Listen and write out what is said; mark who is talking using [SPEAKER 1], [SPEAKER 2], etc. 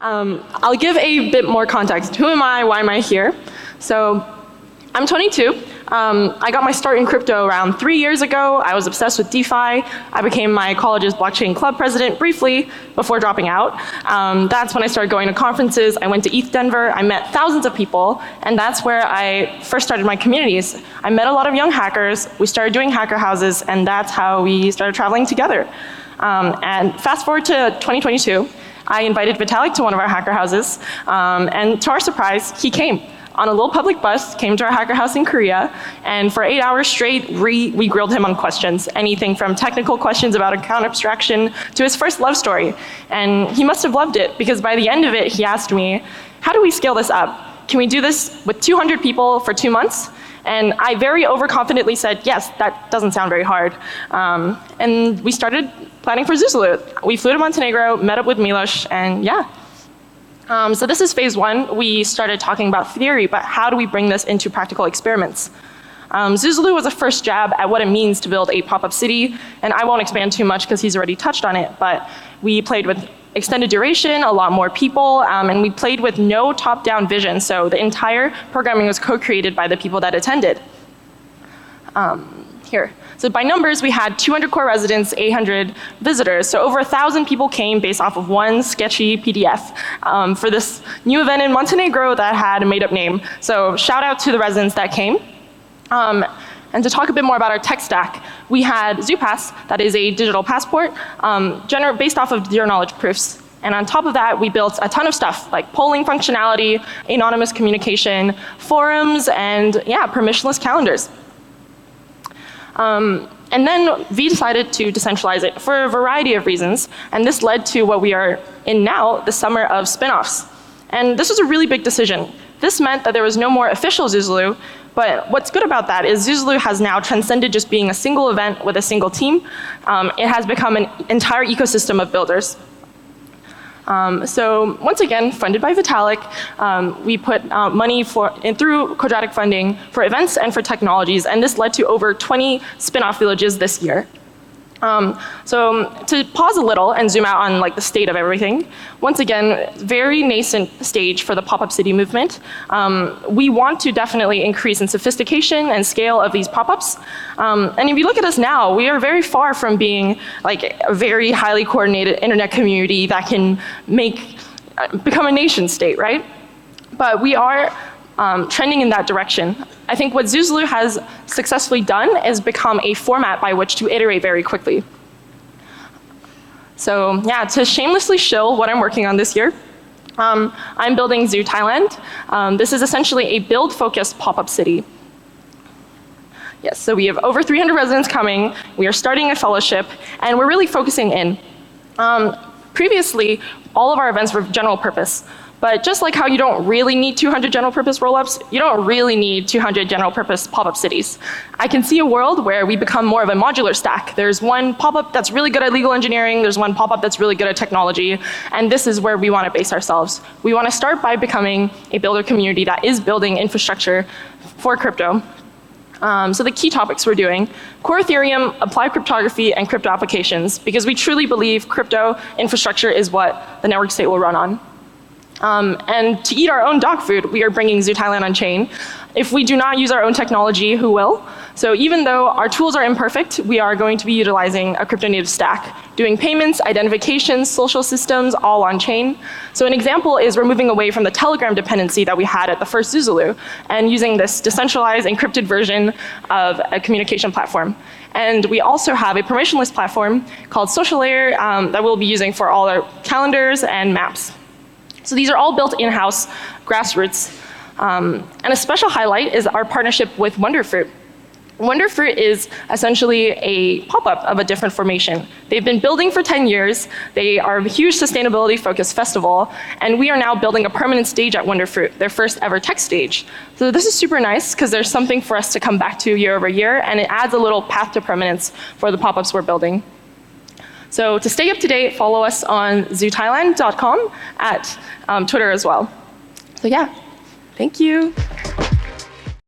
[SPEAKER 1] I'll give a bit more context. Who am I? Why am I here? So I'm 22. I got my start in crypto around 3 years ago. I was obsessed with DeFi. I became my college's blockchain club president briefly before dropping out. That's when I started going to conferences. I went to ETH Denver. I met thousands of people, and that's where I first started my communities. I met a lot of young hackers. We started doing hacker houses, and that's how we started traveling together. And fast forward to 2022, I invited Vitalik to one of our hacker houses, and to our surprise, he came. On a little public bus, came to our hacker house in Korea, and for 8 hours straight, we grilled him on questions. Anything from technical questions about account abstraction to his first love story. And he must have loved it, because by the end of it, he asked me, how do we scale this up? Can we do this with 200 people for 2 months? And I very overconfidently said, yes, that doesn't sound very hard. And we started planning for Zuzalu. We flew to Montenegro, met up with Milos, and yeah. So this is phase one. We started talking about theory, but how do we bring this into practical experiments? Zuzalu was a first jab at what it means to build a pop-up city, and I won't expand too much because he's already touched on it, but we played with extended duration, a lot more people, and we played with no top-down vision, so the entire programming was co-created by the people that attended. Here. So by numbers, we had 200 core residents, 800 visitors. So over 1,000 people came based off of one sketchy PDF for this new event in Montenegro that had a made-up name. So shout out to the residents that came. And to talk a bit more about our tech stack, we had ZuPass, that is a digital passport, based off of zero knowledge proofs. And on top of that, we built a ton of stuff like polling functionality, anonymous communication, forums, and yeah, permissionless calendars. And then we decided to decentralize it for a variety of reasons, and this led to what we are in now, the summer of spinoffs. And this was a really big decision. This meant that there was no more official Zuzalu, but what's good about that is Zuzalu has now transcended just being a single event with a single team. It has become an entire ecosystem of builders. So once again, funded by Vitalik, we put money through quadratic funding for events and for technologies, and this led to over 20 spin-off villages this year. So to pause a little and zoom out on like the state of everything, once again, very nascent stage for the pop-up city movement. We want to definitely increase in sophistication and scale of these pop-ups. And if you look at us now, we are very far from being like a very highly coordinated internet community that can become a nation state, right? But we are trending in that direction. I think what Zuzalu has successfully done is become a format by which to iterate very quickly. So yeah, to shamelessly shill what I'm working on this year, I'm building ZuThailand. This is essentially a build-focused pop-up city. Yes, so we have over 300 residents coming, we are starting a fellowship, and we're really focusing in. Previously, all of our events were general purpose. But just like how you don't really need 200 general purpose rollups, you don't really need 200 general purpose pop-up cities. I can see a world where we become more of a modular stack. There's one pop-up that's really good at legal engineering, there's one pop-up that's really good at technology, and this is where we want to base ourselves. We want to start by becoming a builder community that is building infrastructure for crypto. So the key topics we're doing, core Ethereum, applied cryptography, and crypto applications, because we truly believe crypto infrastructure is what the network state will run on. And to eat our own dog food, we are bringing ZuThailand on chain. If we do not use our own technology, who will? So even though our tools are imperfect, we are going to be utilizing a crypto native stack, doing payments, identifications, social systems, all on chain. So an example is we're moving away from the Telegram dependency that we had at the first Zuzalu and using this decentralized encrypted version of a communication platform. And we also have a permissionless platform called Social Layer that we'll be using for all our calendars and maps. So these are all built in-house, grassroots. And a special highlight is our partnership with Wonderfruit. Wonderfruit is essentially a pop-up of a different formation. They've been building for 10 years. They are a huge sustainability-focused festival, and we are now building a permanent stage at Wonderfruit, their first ever tech stage. So this is super nice because there's something for us to come back to year over year, and it adds a little path to permanence for the pop-ups we're building. So to stay up to date, follow us on ZuThailand.com at Twitter as well. So yeah, thank you.